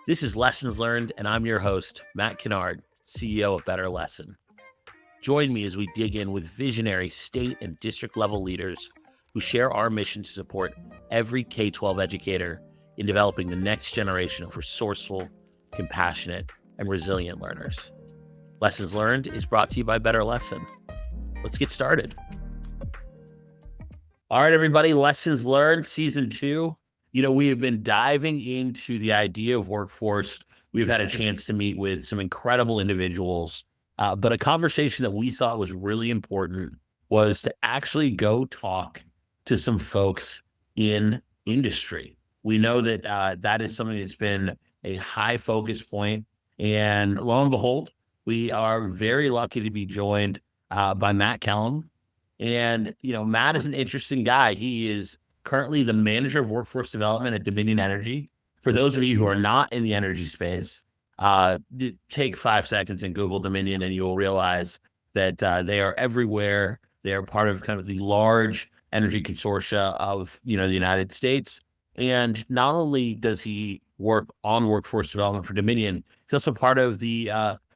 This is Lessons Learned, and I'm your host, Matt Kennard, CEO of Better Lesson. Join me as we dig in with visionary state and district level leaders who share our mission to support every K-12 educator in developing the next generation of resourceful, compassionate, and resilient learners. Lessons Learned is brought to you by Better Lesson. Let's get started. All right, everybody, Lessons Learned, Season 2. We have been diving into the idea of workforce. We've had a chance to meet with some incredible individuals, but a conversation that we thought was really important was to actually go talk to some folks in industry. We know that that is something that's been a high focus point, and lo and behold, we are very lucky to be joined by Matt Kellam. And, Matt is an interesting guy. He is currently the manager of workforce development at Dominion Energy. For those of you who are not in the energy space, take 5 seconds and Google Dominion, and you will realize that they are everywhere. They are part of kind of the large energy consortia of, the United States. And not only does he work on workforce development for Dominion, he's also part of the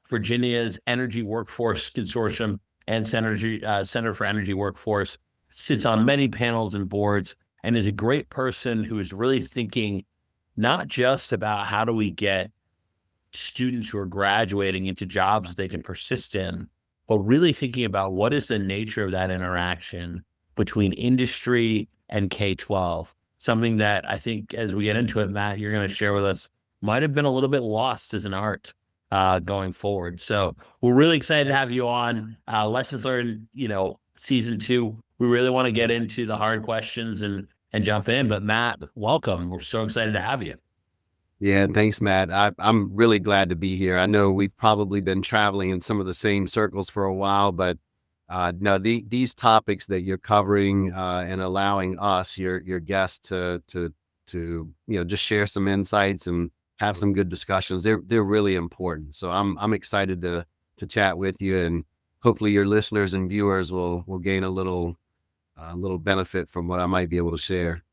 Virginia's Energy Workforce Consortium and Center for Energy Workforce, sits on many panels and boards, and is a great person who is really thinking not just about how do we get students who are graduating into jobs they can persist in, but really thinking about what is the nature of that interaction between industry and K-12. Something that I think as we get into it, Matt, you're going to share with us, might have been a little bit lost as an art going forward. So we're really excited to have you on. Lessons Learned, Season 2. We really want to get into the hard questions and jump in. But Matt, welcome. We're so excited to have you. Yeah, thanks, Matt. I'm really glad to be here. I know we've probably been traveling in some of the same circles for a while, but no, these topics that you're covering and allowing us, your guests, to just share some insights and have some good discussions. They're really important. So I'm excited to chat with you, and hopefully your listeners and viewers will gain a little benefit from what I might be able to share.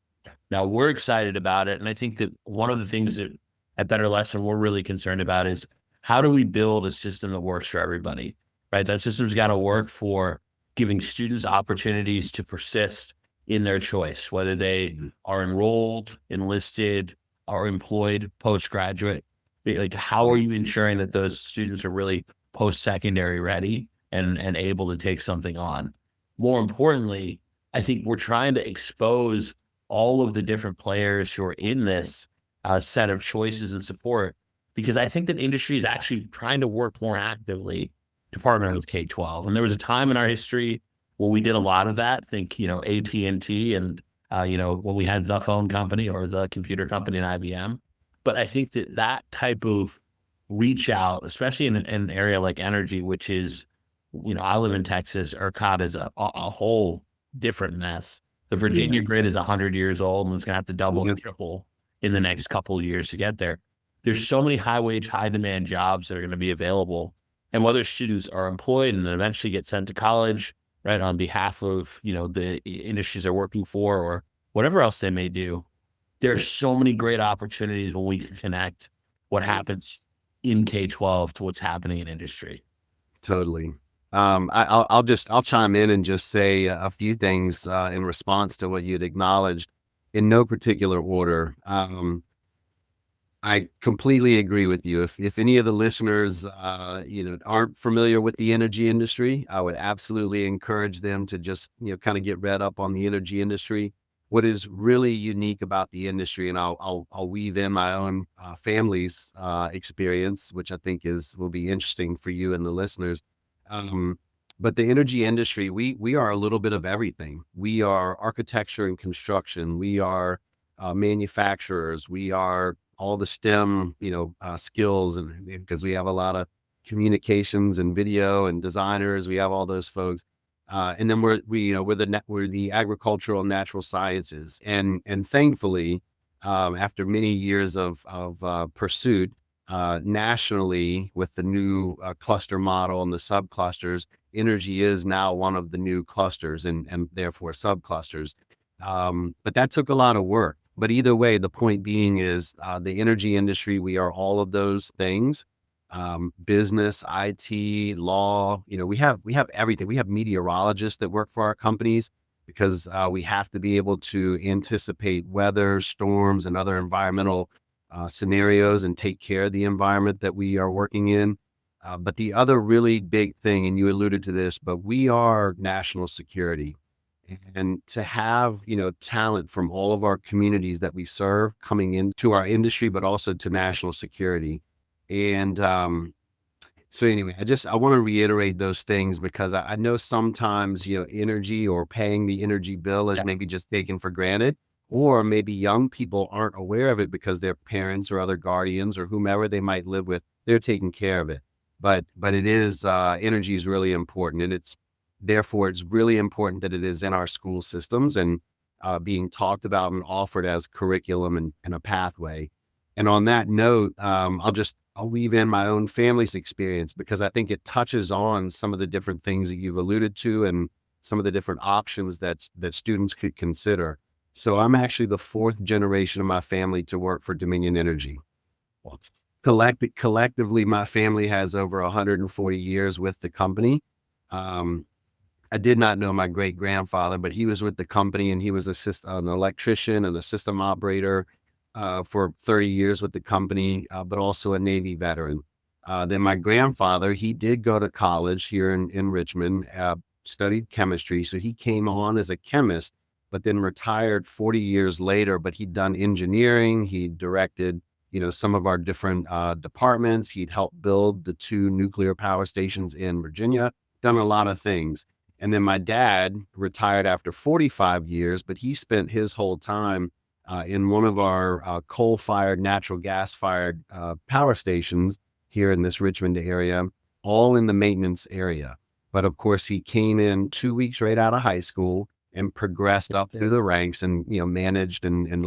Now, we're excited about it. And I think that one of the things that at Better Lesson we're really concerned about is how do we build a system that works for everybody, right? That system's got to work for giving students opportunities to persist in their choice, whether they are enrolled, enlisted, or employed postgraduate. Like, how are you ensuring that those students are really post-secondary ready and able to take something on? More importantly, I think we're trying to expose all of the different players who are in this set of choices and support, because I think that industry is actually trying to work more actively to partner with K-12. And there was a time in our history where we did a lot of that. Think, AT&T and, when we had the phone company or the computer company and IBM. But I think that type of reach out, especially in an area like energy, which is, I live in Texas, ERCOT is a whole different mess. The Virginia grid is 100 years old and it's going to have to double and triple in the next couple of years to get there. There's so many high wage, high demand jobs that are going to be available. And whether students are employed and then eventually get sent to college, right, on behalf of, the industries they're working for or whatever else they may do, there's so many great opportunities when we can connect what happens in K-12 to what's happening in industry. Totally. I'll chime in and just say a few things in response to what you'd acknowledged in no particular order. I completely agree with you. If any of the listeners, aren't familiar with the energy industry, I would absolutely encourage them to just, kind of get read up on the energy industry. What is really unique about the industry, and I'll weave in my own family's experience, which I think will be interesting for you and the listeners. But the energy industry, we are a little bit of everything. We are architecture and construction. We are manufacturers. We are all the STEM, skills, and because we have a lot of communications and video and designers, we have all those folks. And then we're the agricultural and natural sciences. And thankfully, after many years of pursuit, nationally with the new cluster model and the subclusters, energy is now one of the new clusters and therefore subclusters. But that took a lot of work. But either way, the point being is the energy industry, we are all of those things. Business, IT, law, we have everything. We have meteorologists that work for our companies because we have to be able to anticipate weather, storms, and other environmental scenarios and take care of the environment that we are working in. But the other really big thing, and you alluded to this, but we are national security. And to have, talent from all of our communities that we serve coming into our industry, but also to national security. And so anyway, I want to reiterate those things because I know sometimes, energy or paying the energy bill is Yeah. maybe just taken for granted, or maybe young people aren't aware of it because their parents or other guardians or whomever they might live with, they're taking care of it. But it is energy is really important, and it's really important that it is in our school systems and being talked about and offered as curriculum and a pathway. And on that note, I'll weave in my own family's experience because I think it touches on some of the different things that you've alluded to and some of the different options that students could consider. So I'm actually the fourth generation of my family to work for Dominion Energy. Well, collectively, my family has over 140 years with the company. Um, I did not know my great grandfather, but he was with the company and he was an electrician and a system operator for 30 years with the company, but also a Navy veteran. Then my grandfather, he did go to college here in Richmond, studied chemistry. So he came on as a chemist, but then retired 40 years later. But he'd done engineering. He directed, some of our different departments. He'd helped build the two nuclear power stations in Virginia, done a lot of things. And then my dad retired after 45 years, but he spent his whole time in one of our coal-fired, natural gas-fired power stations here in this Richmond area, all in the maintenance area. But of course, he came in 2 weeks right out of high school and progressed up through the ranks and, managed and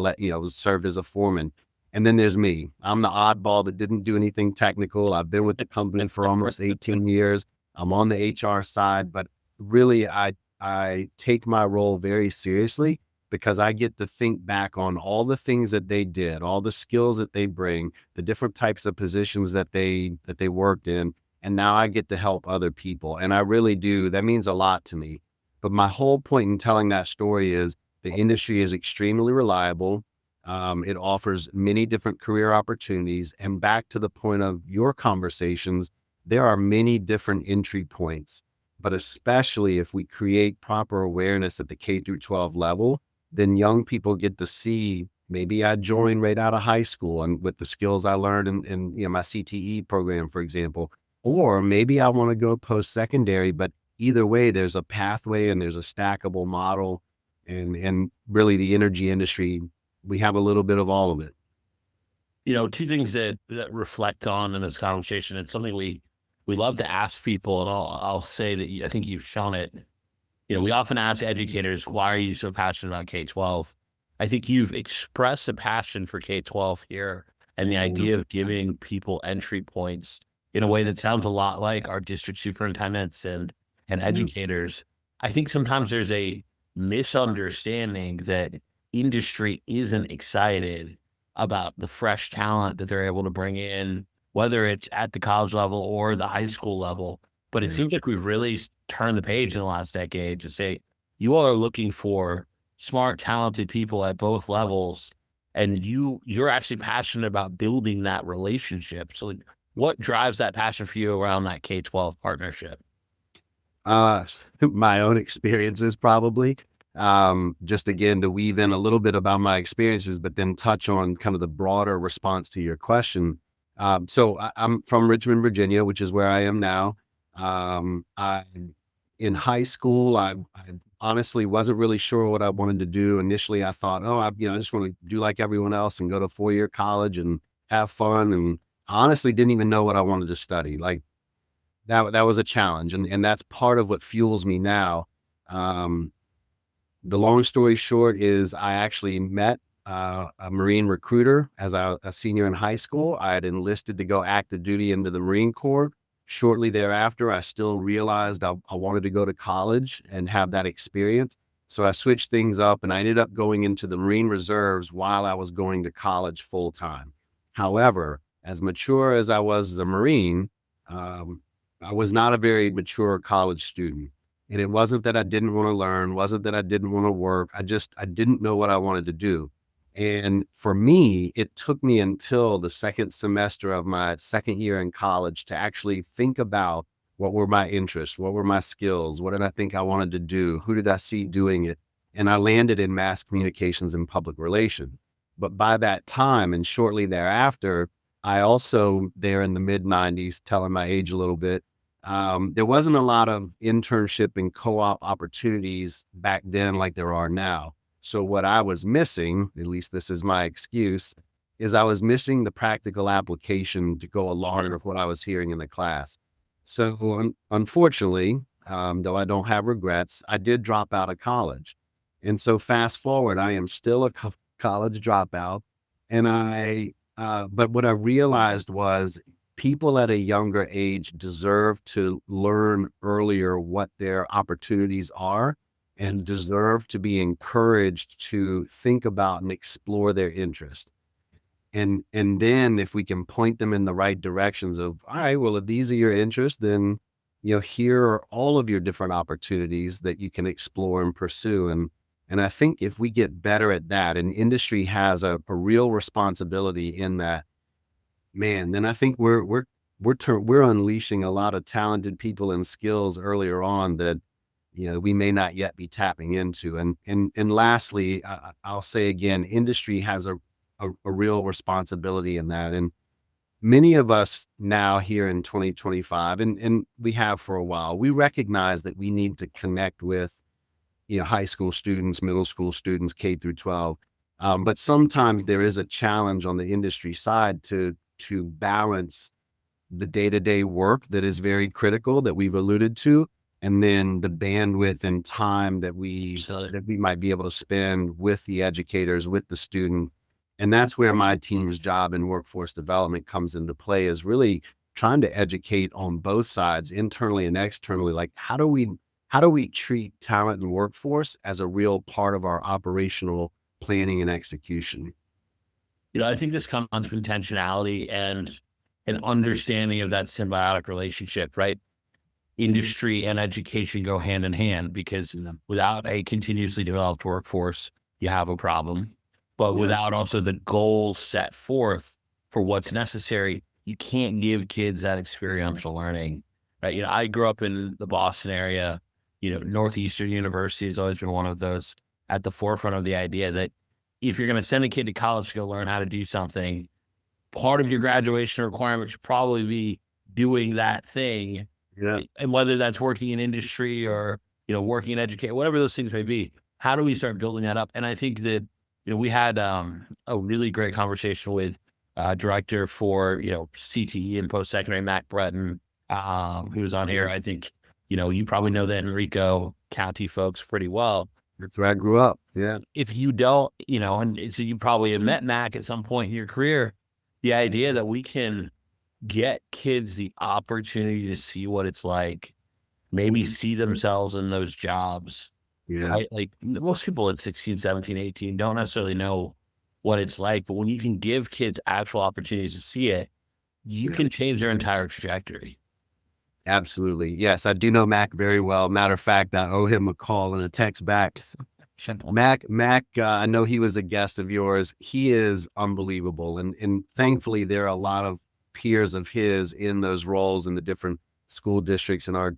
served as a foreman. And then there's me. I'm the oddball that didn't do anything technical. I've been with the company for almost 18 years. I'm on the HR side, but really I take my role very seriously because I get to think back on all the things that they did, all the skills that they bring, the different types of positions that they worked in, and now I get to help other people. And I really do. That means a lot to me. But my whole point in telling that story is the industry is extremely reliable. It offers many different career opportunities. And back to the point of your conversations, there are many different entry points. But especially if we create proper awareness at the K through 12 level, then young people get to see maybe I joined right out of high school and with the skills I learned in my CTE program, for example, or maybe I want to go post-secondary, but either way, there's a pathway and there's a stackable model and really the energy industry, we have a little bit of all of it. Two things that reflect on in this conversation. It's something we love to ask people, and I'll say that I think you've shown it. We often ask educators, "Why are you so passionate about K-12?" I think you've expressed a passion for K-12 here, and the idea of giving people entry points in a way that sounds a lot like our district superintendents and educators. I think sometimes there's a misunderstanding that industry isn't excited about the fresh talent that they're able to bring in, whether it's at the college level or the high school level. But it seems like we've really turned the page in the last decade to say, you all are looking for smart, talented people at both levels, and you're actually passionate about building that relationship. So, like, what drives that passion for you around that K-12 partnership? Uh, my own experiences probably. Just again to weave in a little bit about my experiences, but then touch on kind of the broader response to your question. I'm from Richmond, Virginia, which is where I am now. I in high school, I honestly wasn't really sure what I wanted to do. Initially, I thought, oh, I just want to do like everyone else and go to 4 year college and have fun. And I honestly didn't even know what I wanted to study. Like that was a challenge, and that's part of what fuels me now. Um, the long story short is I actually met a Marine recruiter as a senior in high school. I had enlisted to go active duty into the Marine Corps. Shortly thereafter, I still realized I wanted to go to college and have that experience. So I switched things up and I ended up going into the Marine Reserves while I was going to college full time. However, as mature as I was as a Marine, um, I was not a very mature college student. And it wasn't that I didn't want to learn, wasn't that I didn't want to work. I didn't know what I wanted to do. And for me, it took me until the second semester of my second year in college to actually think about what were my interests, what were my skills, what did I think I wanted to do, who did I see doing it? And I landed in mass communications and public relations. But by that time and shortly thereafter, I also, there in the mid 90s, telling my age a little bit, there wasn't a lot of internship and co op opportunities back then like there are now. So what I was missing, at least this is my excuse, is I was missing the practical application to go along with what I was hearing in the class. So unfortunately, though I don't have regrets, I did drop out of college. And so fast forward, I am still a college dropout. And but what I realized was people at a younger age deserve to learn earlier what their opportunities are and deserve to be encouraged to think about and explore their interest. And then if we can point them in the right directions of, all right, well, if these are your interests, then, here are all of your different opportunities that you can explore and pursue. And I think if we get better at that, and industry has a real responsibility in that, man, then I think we're unleashing a lot of talented people and skills earlier on that, we may not yet be tapping into. And lastly, I'll say again, industry has a real responsibility in that. And many of us now here in 2025, and we have for a while, we recognize that we need to connect with, high school students, middle school students, K through 12. But sometimes there is a challenge on the industry side to balance the day-to-day work that is very critical that we've alluded to, and then the bandwidth and time that we might be able to spend with the educators, with the student. And that's where my team's job in workforce development comes into play, is really trying to educate on both sides, internally and externally. Like, how do we treat talent and workforce as a real part of our operational planning and execution? I think this comes down to intentionality and an understanding of that symbiotic relationship, right? Industry and education go hand in hand, because without a continuously developed workforce, you have a problem. But without also the goals set forth for what's necessary, you can't give kids that experiential learning, right? I grew up in the Boston area. Northeastern University has always been one of those at the forefront of the idea that if you're going to send a kid to college to go learn how to do something, part of your graduation requirement should probably be doing that thing. Yeah. And whether that's working in industry or, working in education, whatever those things may be, how do we start building that up? And I think that, we had a really great conversation with director for, CTE and post-secondary, Matt Breton, who was on here. I think, you probably know the Enrico County folks pretty well. That's where I grew up. Yeah. If you don't, and so you probably have met Mac at some point in your career, the idea that we can get kids the opportunity to see what it's like, maybe see themselves in those jobs, Yeah. right? Like most people at 16, 17, 18 don't necessarily know what it's like, but when you can give kids actual opportunities to see it, you Yeah. can change their entire trajectory. Absolutely. Yes, I do know Mac very well. Matter of fact, I owe him a call and a text back. Mac, I know he was a guest of yours. He is unbelievable. And thankfully there are a lot of peers of his in those roles in the different school districts in our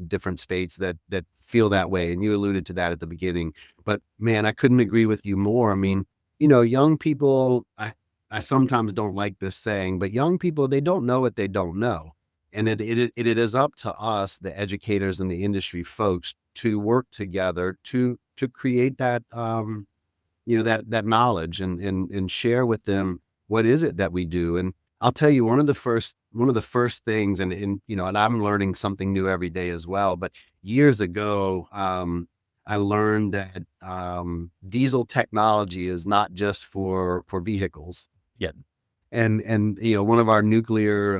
different states that feel that way. And you alluded to that at the beginning. But man, I couldn't agree with you more. I mean, young people, I sometimes don't like this saying, but young people, they don't know what they don't know. And it is up to us, the educators and the industry folks, to work together to create that that knowledge and share with them what is it that we do. And I'll tell you, one of the first things, and I'm learning something new every day as well. But years ago, I learned that diesel technology is not just for vehicles. Yeah. And one of our nuclear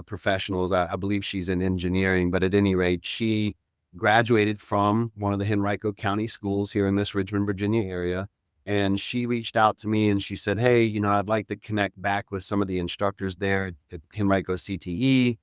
professionals, I believe she's in engineering, but at any rate, she graduated from one of the Henrico County schools here in this Richmond, Virginia area. And she reached out to me and she said, "Hey, I'd like to connect back with some of the instructors there at Henrico CTE,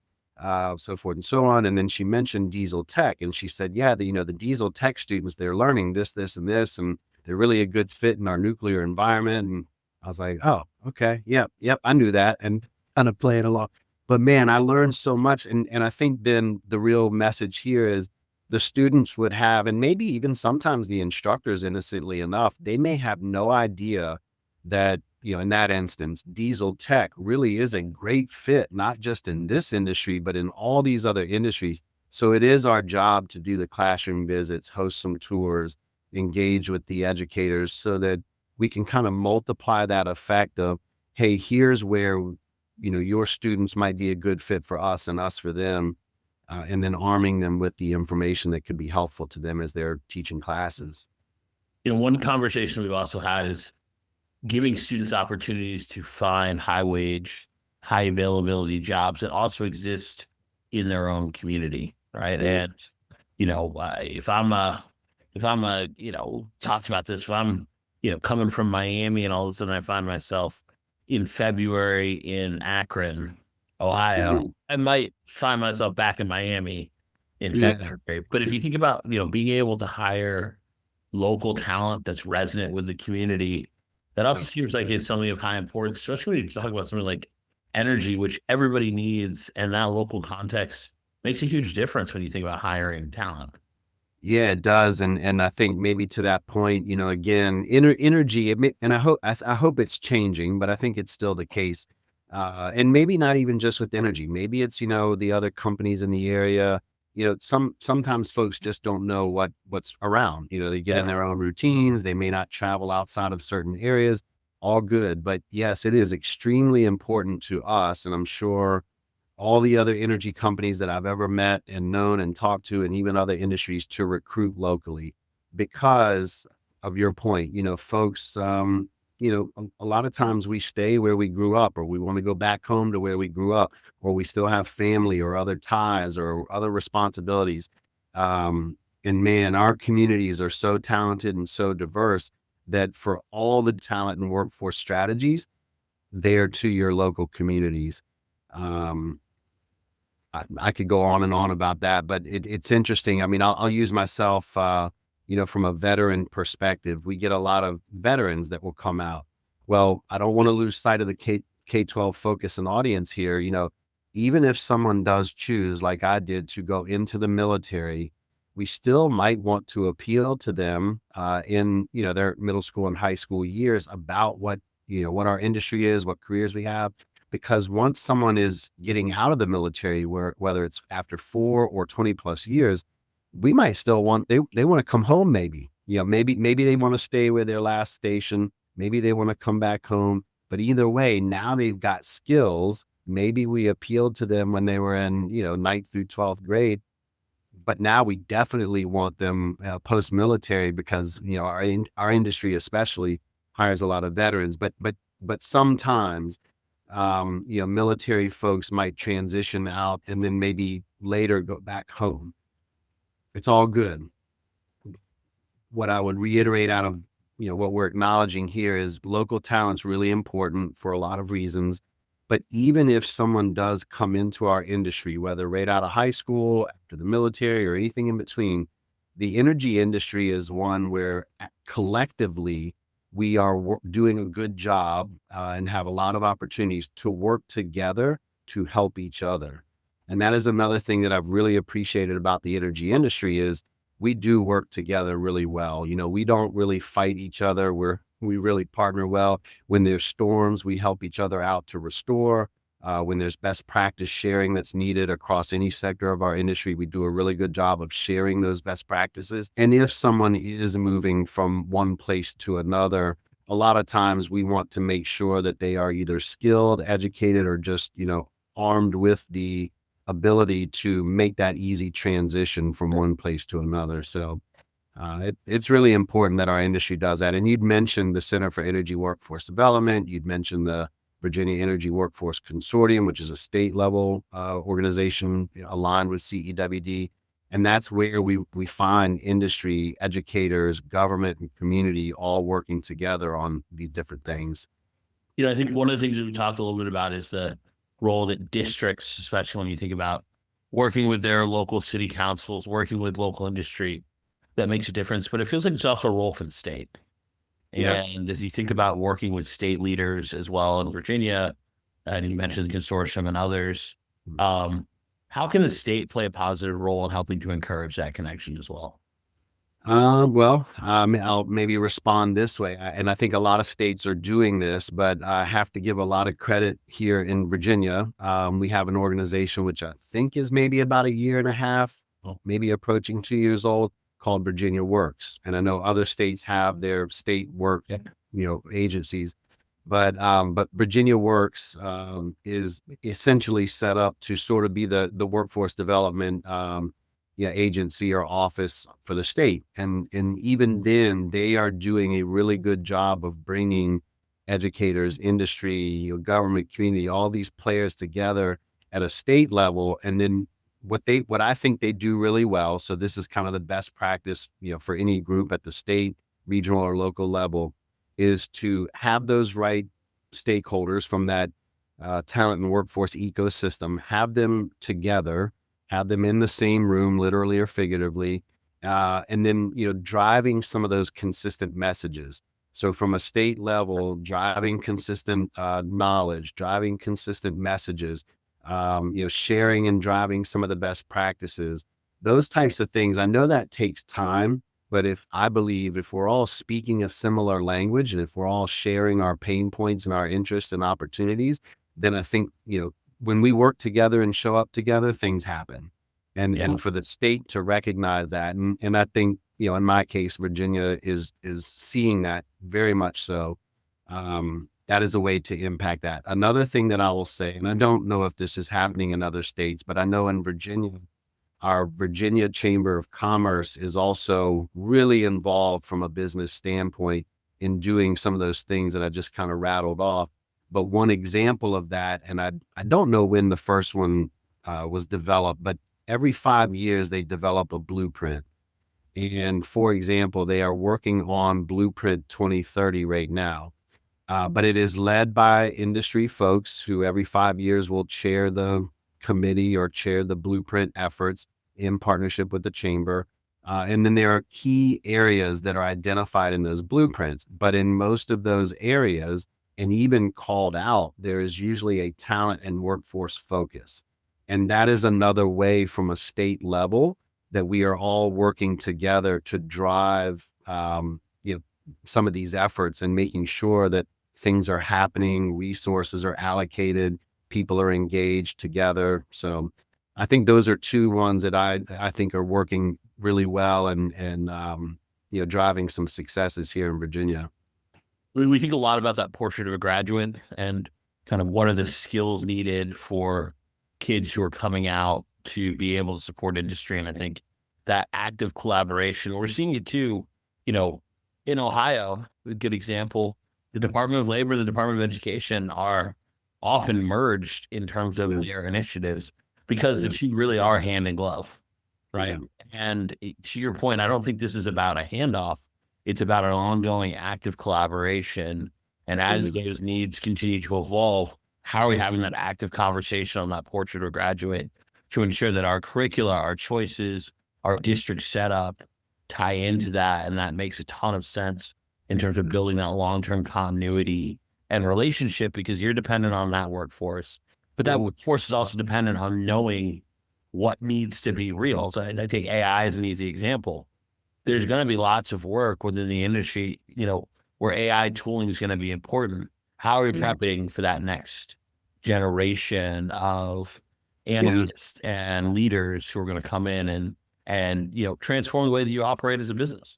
so forth and so on." And then she mentioned diesel tech. And she said, "Yeah, the diesel tech students, they're learning this, this, and this, and they're really a good fit in our nuclear environment." And I was like, "Oh, okay. Yep. Yep. I knew that." And kind of playing along. But man, I learned so much. And I think then the real message here is the students would have, and maybe even sometimes the instructors, innocently enough, they may have no idea that, in that instance, diesel tech really is a great fit, not just in this industry, but in all these other industries. So it is our job to do the classroom visits, host some tours, engage with the educators so that we can kind of multiply that effect of, hey, here's where, your students might be a good fit for us and us for them, and then arming them with the information that could be helpful to them as they're teaching classes. One conversation we've also had is giving students opportunities to find high wage, high availability jobs that also exist in their own community, right? And if I'm talking about this, if I'm coming from Miami and all of a sudden I find myself in February in Akron, Ohio, Mhm. I might find myself back in Miami in Yeah. February. But if you think about being able to hire local talent that's resonant with the community, that also seems like it's something of high importance, especially when you talk about something like energy, which everybody needs, and that local context makes a huge difference when you think about hiring talent. Yeah, it does. And I think maybe to that point, again, energy, and I hope it's changing, but I think it's still the case. And maybe not even just with energy. Maybe it's, the other companies in the area. Sometimes folks just don't know what's around. They get in Yeah. their own routines. They may not travel outside of certain areas. All good. But yes, it is extremely important to us. And I'm sure all the other energy companies that I've ever met and known and talked to, and even other industries, to recruit locally because of your point. Folks, a lot of times we stay where we grew up, or we want to go back home to where we grew up, or we still have family or other ties or other responsibilities. And man, our communities are so talented and so diverse that for all the talent and workforce strategies, they're to your local communities. Um, I could go on and on about that, but it's interesting. I mean, I'll use myself, from a veteran perspective. We get a lot of veterans that will come out. Well, I don't want to lose sight of the K-12 focus and audience here. Even if someone does choose, like I did, to go into the military, we still might want to appeal to them in their middle school and high school years about what our industry is, what careers we have, because once someone is getting out of the military, whether it's after 4 or 20 plus years, we might still they want to come home. Maybe, maybe they want to stay with their last station. Maybe they want to come back home. But either way, now they've got skills. Maybe we appealed to them when they were in, ninth through 12th grade, but now we definitely want them post-military because, our industry especially hires a lot of veterans. But sometimes military folks might transition out and then maybe later go back home. It's all good. What I would reiterate out of, what we're acknowledging here is local talent's really important for a lot of reasons. But even if someone does come into our industry, whether right out of high school, after the military, or anything in between, the energy industry is one where collectively we are doing a good job and have a lot of opportunities to work together to help each other. And that is another thing that I've really appreciated about the energy industry is we do work together really well. We don't really fight each other. We really partner well. When there's storms, we help each other out to restore. When there's best practice sharing that's needed across any sector of our industry, we do a really good job of sharing those best practices. And if someone is moving from one place to another, a lot of times we want to make sure that they are either skilled, educated, or just, armed with the ability to make that easy transition from one place to another. So it's really important that our industry does that. And you'd mentioned the Center for Energy Workforce Development. You'd mentioned the Virginia Energy Workforce Consortium, which is a state level organization aligned with CEWD. And that's where we find industry, educators, government, and community all working together on these different things. I think one of the things that we talked a little bit about is the role that districts, especially when you think about working with their local city councils, working with local industry, that makes a difference. But it feels like it's also a role for the state. Yeah. And as you think about working with state leaders as well in Virginia, and you mentioned the consortium and others, um, how can the state play a positive role in helping to encourage that connection as well? I'll maybe respond this way. And I think a lot of states are doing this, but I have to give a lot of credit here in Virginia. We have an organization which I think is maybe about a year and a half, maybe approaching 2 years old, called Virginia Works. And I know other states have their state work, Yeah. agencies, but Virginia Works is essentially set up to sort of be the workforce development agency or office for the state. And even then, they are doing a really good job of bringing educators, industry, government, community, all these players together at a state level. And then what I think they do really well. So this is kind of the best practice, for any group at the state, regional, or local level, is to have those right stakeholders from that talent and workforce ecosystem, have them together, have them in the same room, literally or figuratively, and then driving some of those consistent messages. So from a state level, driving consistent knowledge, driving consistent messages, sharing and driving some of the best practices, those types of things. I know that takes time, but I believe if we're all speaking a similar language and if we're all sharing our pain points and our interests and opportunities, then I think, when we work together and show up together, things happen. Yeah. And for the state to recognize that, and I think, in my case, Virginia is seeing that very much so. That is a way to impact that. Another thing that I will say, and I don't know if this is happening in other states, but I know in Virginia, our Virginia Chamber of Commerce is also really involved from a business standpoint in doing some of those things that I just kind of rattled off. But one example of that, and I don't know when the first one was developed, but every 5 years they develop a blueprint. And for example, they are working on Blueprint 2030 right now. But it is led by industry folks who every 5 years will chair the committee or chair the blueprint efforts in partnership with the chamber. And then there are key areas that are identified in those blueprints. But in most of those areas, and even called out, there is usually a talent and workforce focus. And that is another way from a state level that we are all working together to drive some of these efforts and making sure that things are happening, resources are allocated, people are engaged together. So I think those are two ones that I think are working really well and driving some successes here in Virginia. We think a lot about that portrait of a graduate and kind of what are the skills needed for kids who are coming out to be able to support industry. And I think that active collaboration, we're seeing it too, in Ohio, a good example, the Department of Labor, the Department of Education are often merged in terms of their initiatives because the two really are hand in glove. Right. And to your point, I don't think this is about a handoff. It's about an ongoing active collaboration. And as those needs continue to evolve, how are we having that active conversation on that portrait or graduate to ensure that our curricula, our choices, our district setup tie into that? And that makes a ton of sense in terms of building that long-term continuity and relationship because you're dependent on that workforce. But that workforce is also dependent on knowing what needs to be real. So I take AI as an easy example. There's going to be lots of work within the industry, where AI tooling is going to be important. How are we prepping for that next generation of analysts and leaders who are going to come in and transform the way that you operate as a business?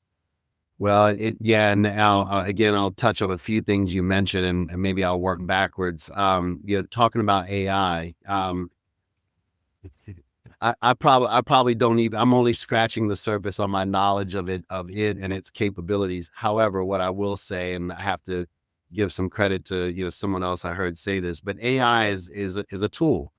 Well, and now again, I'll touch on a few things you mentioned, and maybe I'll work backwards. Talking about AI, I probably don't even. I'm only scratching the surface on my knowledge of it and its capabilities. However, what I will say, and I have to give some credit to someone else I heard say this, but AI is a tool.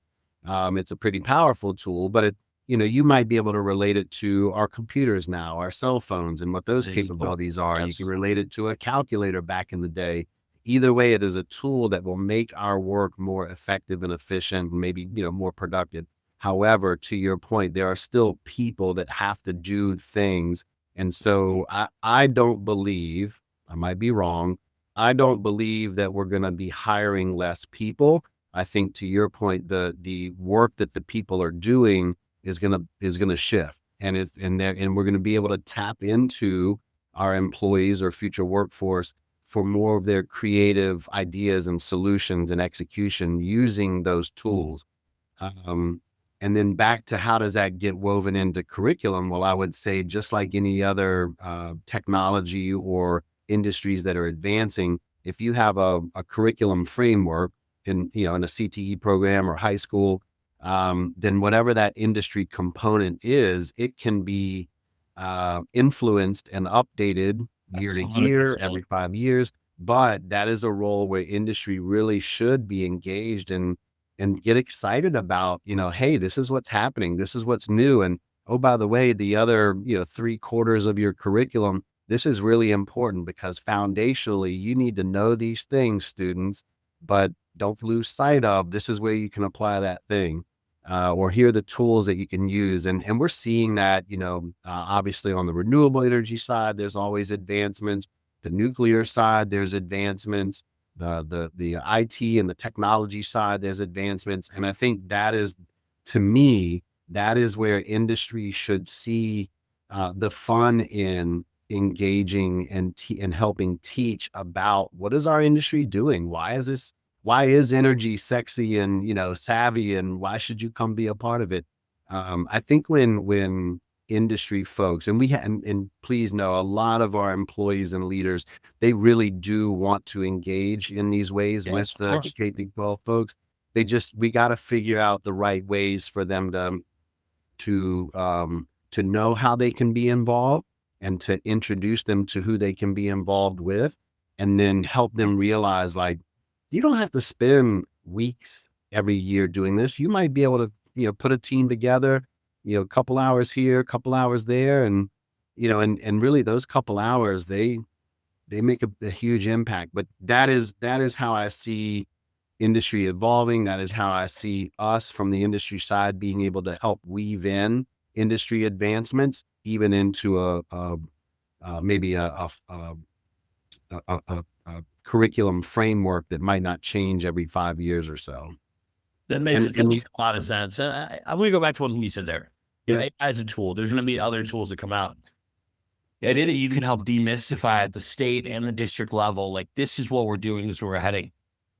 It's a pretty powerful tool, but you might be able to relate it to our computers now, our cell phones, and what those Oh, capabilities are. You can yes. relate it to a calculator back in the day. Either way, it is a tool that will make our work more effective and efficient, maybe, more productive. However, to your point, there are still people that have to do things. And so I don't believe, I might be wrong, I don't believe that we're going to be hiring less people. I think, to your point, the work that the people are doing is gonna shift, and we're gonna be able to tap into our employees or future workforce for more of their creative ideas and solutions and execution using those tools. Um, and then back to how does that get woven into curriculum? Well, I would say just like any other technology or industries that are advancing, if you have a curriculum framework in a CTE program or high school, then whatever that industry component is, it can be influenced and updated year That's to year, 100%. every 5 years. But that is a role where industry really should be engaged and get excited about, hey, this is what's happening. This is what's new. And oh, by the way, the other, 3/4 of your curriculum, this is really important because foundationally, you need to know these things, students, but don't lose sight of this is where you can apply that thing. Or here are the tools that you can use. And we're seeing that, obviously on the renewable energy side, there's always advancements. The nuclear side, there's advancements. The IT and the technology side, there's advancements. And I think that is, to me, that is where industry should see the fun in engaging and helping teach about what is our industry doing? Why is energy sexy and, savvy, and why should you come be a part of it? I think when industry folks, and please know, a lot of our employees and leaders, they really do want to engage in these ways with Yes, of the course. K through 12 folks. We got to figure out the right ways for them to know how they can be involved and to introduce them to who they can be involved with, and then help them realize, like, you don't have to spend weeks every year doing this. You might be able to, put a team together, a couple hours here, a couple hours there, and really those couple hours, they make a huge impact. But that is how I see industry evolving. That is how I see us from the industry side being able to help weave in industry advancements even into maybe a curriculum framework that might not change every 5 years or so. That makes And that and makes a lot of sense. And I'm going to go back to one thing you said there. yeah, AI as a tool. There's going to be other tools that come out. The idea that you can help demystify at the state and the district level, like this is what we're doing, this is where we're heading,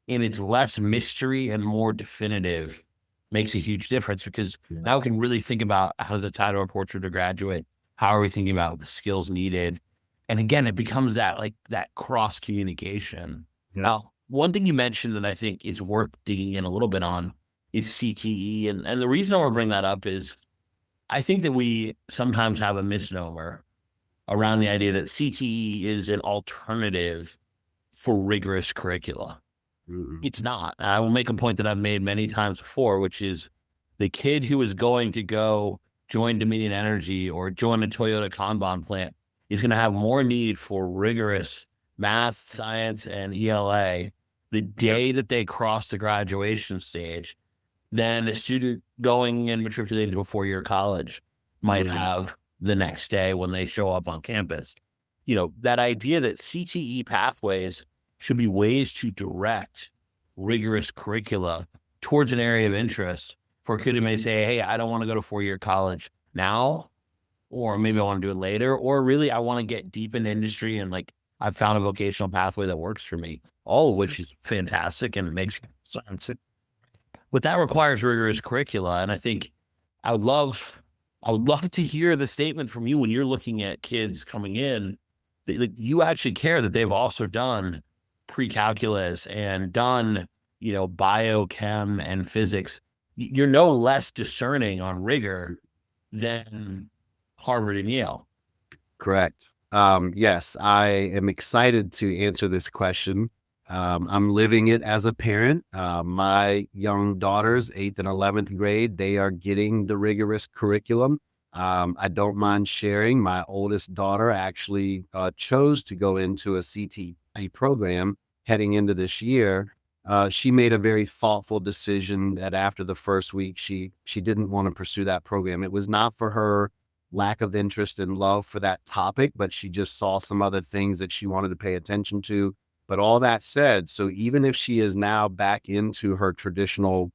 and it's less mystery and more definitive, makes a huge difference because yeah, now we can really think about how does a title or portrait to graduate? How are we thinking about the skills needed? And again, it becomes that like that cross communication. yeah, Now, one thing you mentioned that I think is worth digging in a little bit on is CTE. And the reason I want to bring that up is I think that we sometimes have a misnomer around the idea that CTE is an alternative for rigorous curricula. mm-mm, It's not. I will make a point that I've made many times before, which is the kid who is going to go join Dominion Energy or join a Toyota Kanban plant is going to have more need for rigorous math, science, and ELA the day that they cross the graduation stage than a student going and matriculating to a 4-year college might right, have the next day when they show up on campus. That idea that CTE pathways should be ways to direct rigorous curricula towards an area of interest for a kid who may say, hey, I don't want to go to 4-year college now, or maybe I want to do it later, or really I want to get deep in industry and like I've found a vocational pathway that works for me, all of which is fantastic and it makes sense. But that requires rigorous curricula. And I think I would love I would love to hear the statement from you when you're looking at kids coming in that like, you actually care that they've also done pre-calculus and done, biochem and physics. You're no less discerning on rigor than Harvard and Yale. correct. Yes, I am excited to answer this question. I'm living it as a parent. My young daughters, 8th and 11th grade, they are getting the rigorous curriculum. I don't mind sharing. My oldest daughter actually chose to go into a CTE program heading into this year. She made a very thoughtful decision that after the first week, she didn't want to pursue that program. It was not for her lack of interest and love for that topic, but she just saw some other things that she wanted to pay attention to. But all that said, so even if she is now back into her traditional,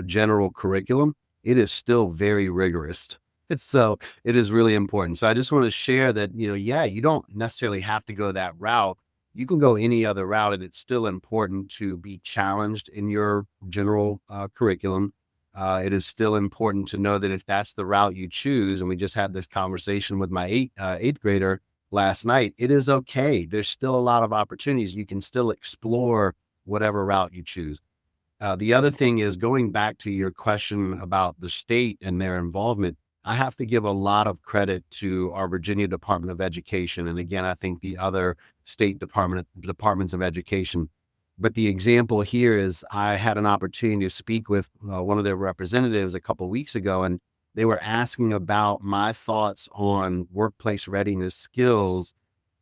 general curriculum, it is still very rigorous. So it is really important. So I just want to share that, yeah, you don't necessarily have to go that route. You can go any other route, and it's still important to be challenged in your general curriculum. It is still important to know that if that's the route you choose, and we just had this conversation with my eighth grader last night, it is okay. There's still a lot of opportunities. You can still explore whatever route you choose. The other thing is going back to your question about the state and their involvement. I have to give a lot of credit to our Virginia Department of Education. And again, I think the other state departments of education. But the example here is I had an opportunity to speak with one of their representatives a couple of weeks ago, and they were asking about my thoughts on workplace readiness skills,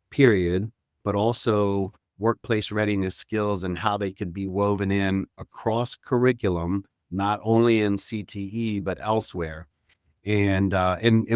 period, but also workplace readiness skills and how they could be woven in across curriculum, not only in CTE, but elsewhere. And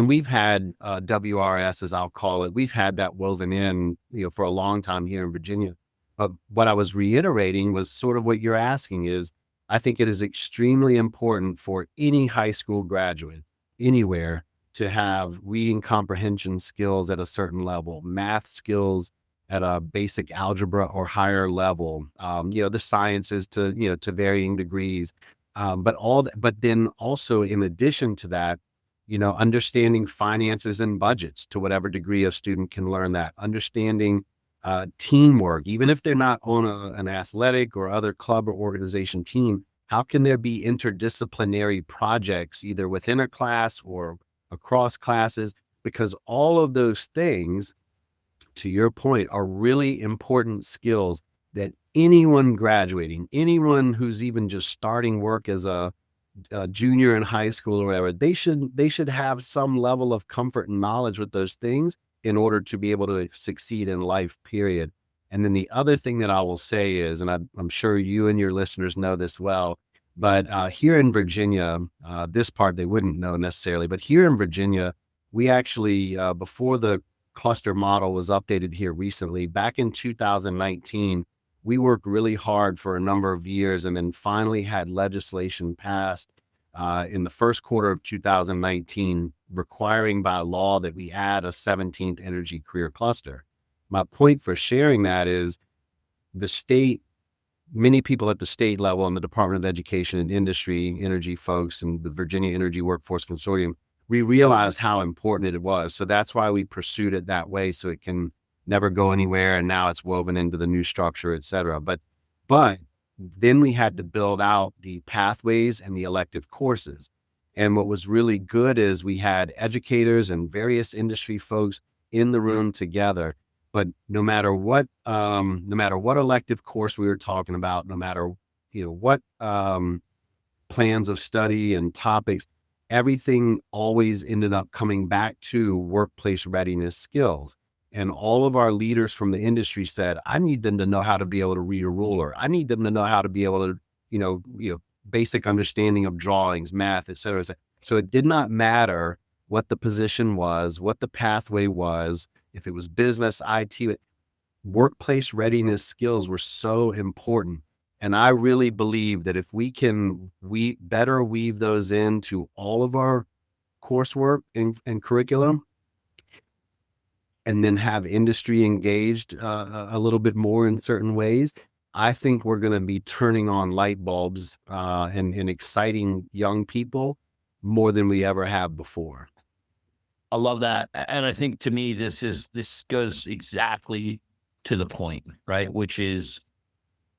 we've had WRS, as I'll call it, we've had that woven in, for a long time here in Virginia. But what I was reiterating was sort of what you're asking is, I think it is extremely important for any high school graduate anywhere to have reading comprehension skills at a certain level, math skills at a basic algebra or higher level, the sciences to varying degrees. But then also in addition to that, understanding finances and budgets to whatever degree a student can learn that, understanding teamwork, even if they're not on an athletic or other club or organization team, how can there be interdisciplinary projects either within a class or across classes? Because all of those things, to your point, are really important skills that anyone graduating, anyone who's even just starting work as a junior in high school or whatever, they should have some level of comfort and knowledge with those things in order to be able to succeed in life, period. And then the other thing that I will say is, and I'm sure you and your listeners know this well, but here in Virginia, this part they wouldn't know necessarily, but here in Virginia, we actually, before the cluster model was updated here recently, back in 2019, we worked really hard for a number of years and then finally had legislation passed in the first quarter of 2019, requiring by law that we add a 17th energy career cluster. My point for sharing that is the state, many people at the state level in the Department of Education and Industry, energy folks, and the Virginia Energy Workforce Consortium, we realized how important it was. So that's why we pursued it that way, so it can never go anywhere. And now it's woven into the new structure, et cetera. But then we had to build out the pathways and the elective courses. And what was really good is we had educators and various industry folks in the room together. But no matter what elective course we were talking about, no matter what plans of study and topics, everything always ended up coming back to workplace readiness skills. And all of our leaders from the industry said, I need them to know how to be able to read a ruler. I need them to know how to be able to, basic understanding of drawings, math, et cetera, et cetera. So it did not matter what the position was, what the pathway was, if it was business, IT, workplace readiness skills were so important. And I really believe that if we can better weave those into all of our coursework and curriculum, and then have industry engaged a little bit more in certain ways, I think we're going to be turning on light bulbs and exciting young people more than we ever have before. I love that. And I think to me, this goes exactly to the point, right? Which is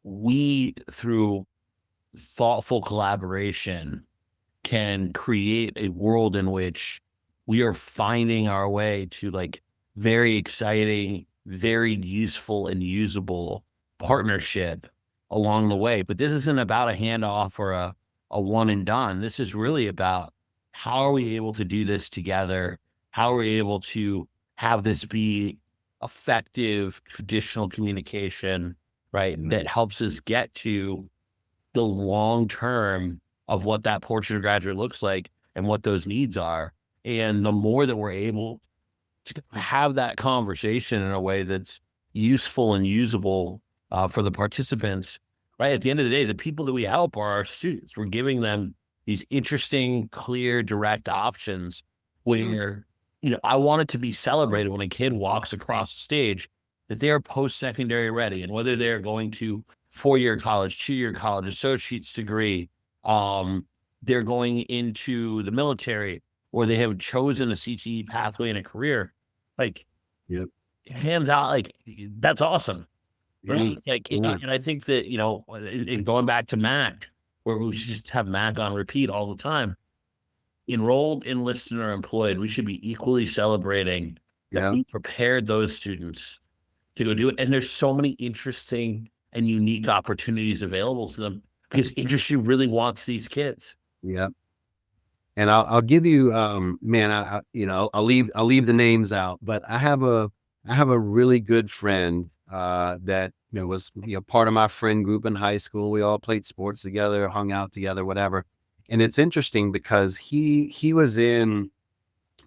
we, through thoughtful collaboration, can create a world in which we are finding our way to like very exciting, very useful and usable partnership along the way. But this isn't about a handoff or a one and done. This is really about how are we able to do this together? How are we able to have this be effective traditional communication, right? That helps us get to the long term of what that portrait of graduate looks like and what those needs are. And the more that we're able to have that conversation in a way that's useful and usable for the participants, right? At the end of the day, the people that we help are our students. We're giving them these interesting, clear, direct options where, I want it to be celebrated when a kid walks across the stage that they are post-secondary ready. And whether they're going to 4-year college, 2-year college, associate's degree, they're going into the military, or they have chosen a CTE pathway in a career, like, Yep. hands out, like, that's awesome, right? Like, Yeah. and I think that, and going back to Mac, where we should just have Mac on repeat all the time. Enrolled, enlisted, or employed, we should be equally celebrating that Yeah. we prepared those students to go do it. And there's so many interesting and unique opportunities available to them because industry really wants these kids. Yeah. And I'll give you, man, I'll leave the names out, but I have a really good friend, that, was, part of my friend group in high school. We all played sports together, hung out together, whatever. And it's interesting because he was in,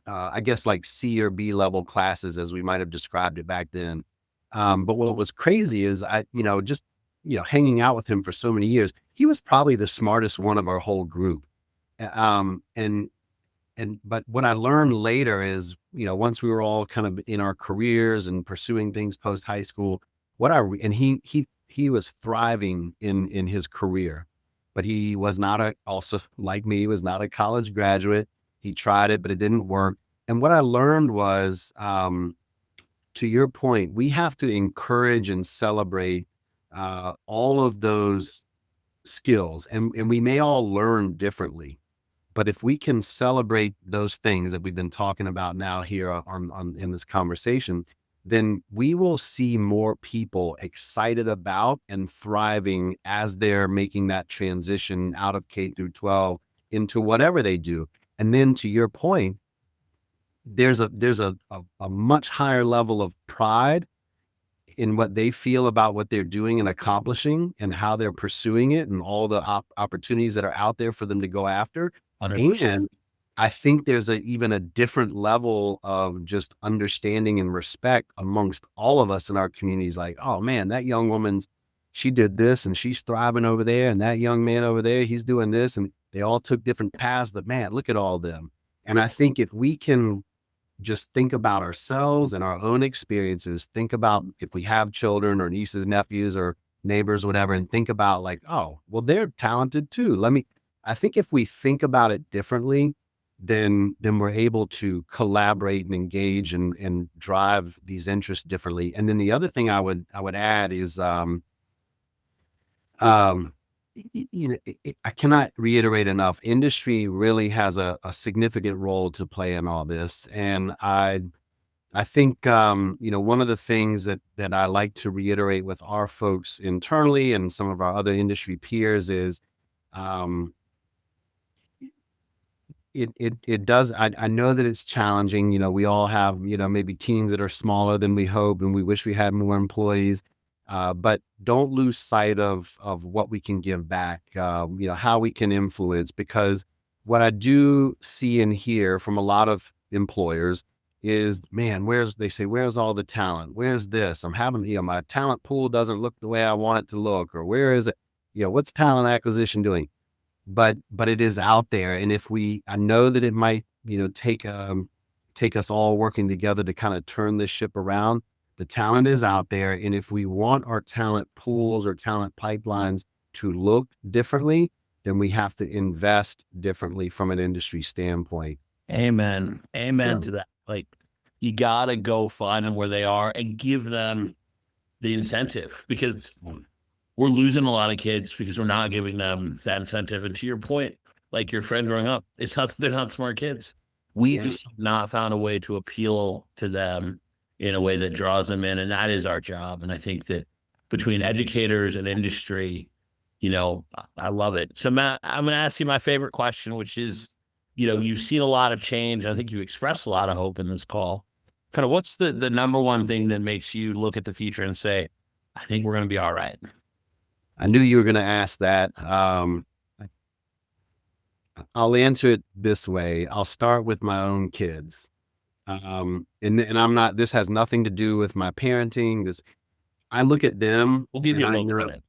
I guess like C or B level classes as we might have described it back then. But what was crazy is just, hanging out with him for so many years, he was probably the smartest one of our whole group. And but what I learned later is, once we were all kind of in our careers and pursuing things post high school, and he was thriving in his career, but he was not also like me, was not a college graduate. He tried it, but it didn't work. And what I learned was, to your point, we have to encourage and celebrate all of those skills, and we may all learn differently. But if we can celebrate those things that we've been talking about now here on in this conversation, then we will see more people excited about and thriving as they're making that transition out of K through 12 into whatever they do. And then to your point, there's a much higher level of pride in what they feel about what they're doing and accomplishing and how they're pursuing it and all the opportunities that are out there for them to go after. 100%. And I think there's even a different level of just understanding and respect amongst all of us in our communities. Like, oh man, that young she did this and she's thriving over there. And that young man over there, he's doing this. And they all took different paths, but man, look at all of them. And I think if we can just think about ourselves and our own experiences, think about if we have children or nieces, nephews, or neighbors, whatever, and think about like, oh, well, they're talented too. I think if we think about it differently, then we're able to collaborate and engage and drive these interests differently. And then the other thing I would add is, I cannot reiterate enough. Industry really has a significant role to play in all this, and I think, one of the things that I like to reiterate with our folks internally and some of our other industry peers is, um, it does. I know that it's challenging. We all have, maybe teams that are smaller than we hope, and we wish we had more employees. But don't lose sight of what we can give back. How we can influence, because what I do see and hear from a lot of employers is, man, they say, where's all the talent? Where's this? I'm having, my talent pool doesn't look the way I want it to look, or where is it? What's talent acquisition doing? But it is out there. And I know that it might, take us all working together to kind of turn this ship around. The talent is out there. And if we want our talent pools or talent pipelines to look differently, then we have to invest differently from an industry standpoint. Amen. Amen So, to that. Like, you got to go find them where they are and give them the incentive, because we're losing a lot of kids because we're not giving them that incentive. And to your point, like your friend growing up, it's not that they're not smart kids. We yeah. just have not found a way to appeal to them in a way that draws them in. And that is our job. And I think that between educators and industry. I love it. So Matt, I'm going to ask you my favorite question, which is, you've seen a lot of change. I think you expressed a lot of hope in this call. Kind of what's the number one thing that makes you look at the future and say, I think we're going to be all right? I knew you were going to ask that. I'll answer it this way. I'll start with my own kids. And I'm not, this has nothing to do with my parenting. I look at them. We'll give you a I little know, credit.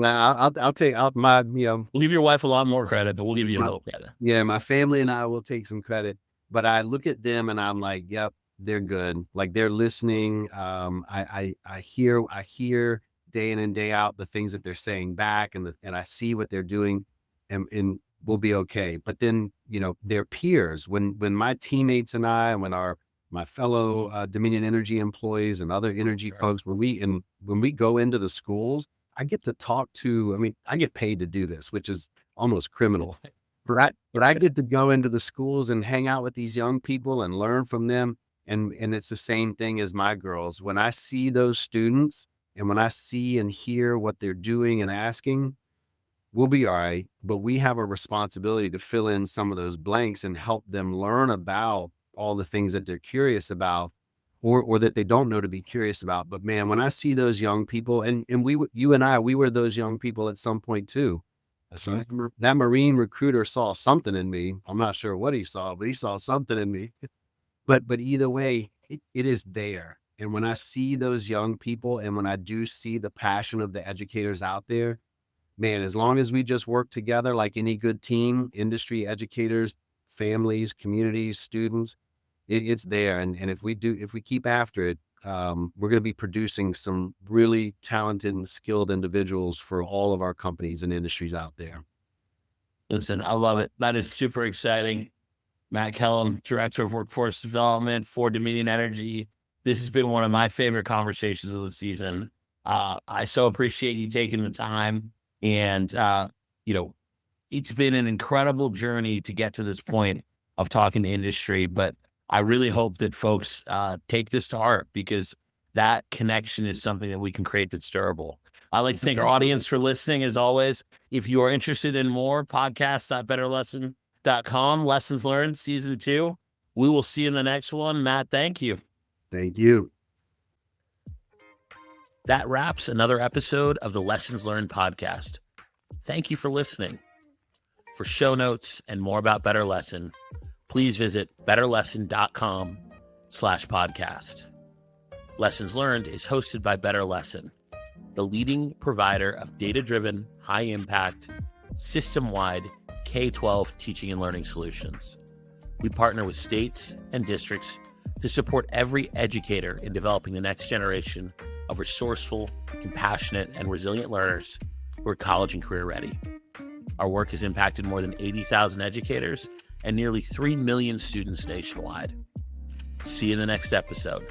I'll take out my, We'll give your wife a lot more credit, but we'll give you a little credit. Yeah, my family and I will take some credit. But I look at them and I'm like, yep, they're good. Like they're listening. I hear day in and day out the things that they're saying back, and I see what they're doing, and we'll be okay. But then, their peers, when my teammates and I, and when my fellow Dominion Energy employees and other energy folks, when we go into the schools, I get to talk to. I mean, I get paid to do this, which is almost criminal. But I get to go into the schools and hang out with these young people and learn from them. And it's the same thing as my girls. When I see those students and when I see and hear what they're doing and asking, we'll be all right. But we have a responsibility to fill in some of those blanks and help them learn about all the things that they're curious about, or that they don't know to be curious about. But man, when I see those young people, and you and I, we were those young people at some point too. So that Marine recruiter saw something in me. I'm not sure what he saw, but he saw something in me. But either way, it is there. And when I see those young people, and when I do see the passion of the educators out there, man, as long as we just work together like any good team, industry, educators, families, communities, students, it's there. And if we keep after it, we're going to be producing some really talented and skilled individuals for all of our companies and industries out there. Listen, I love it. That is super exciting. Matt Kellam, Director of Workforce Development for Dominion Energy. This has been one of my favorite conversations of the season. I so appreciate you taking the time. And, it's been an incredible journey to get to this point of talking to industry. But I really hope that folks take this to heart, because that connection is something that we can create that's durable. I'd like to thank our audience for listening. As always, if you are interested in more, podcast.betterlesson.com, Lessons Learned, Season 2. We will see you in the next one. Matt, thank you. Thank you. That wraps another episode of the Lessons Learned podcast. Thank you for listening. For show notes and more about Better Lesson, please visit betterlesson.com/podcast. Lessons Learned is hosted by Better Lesson, the leading provider of data-driven, high-impact, system-wide K-12 teaching and learning solutions. We partner with states and districts to support every educator in developing the next generation of resourceful, compassionate, and resilient learners who are college and career ready. Our work has impacted more than 80,000 educators and nearly 3 million students nationwide. See you in the next episode.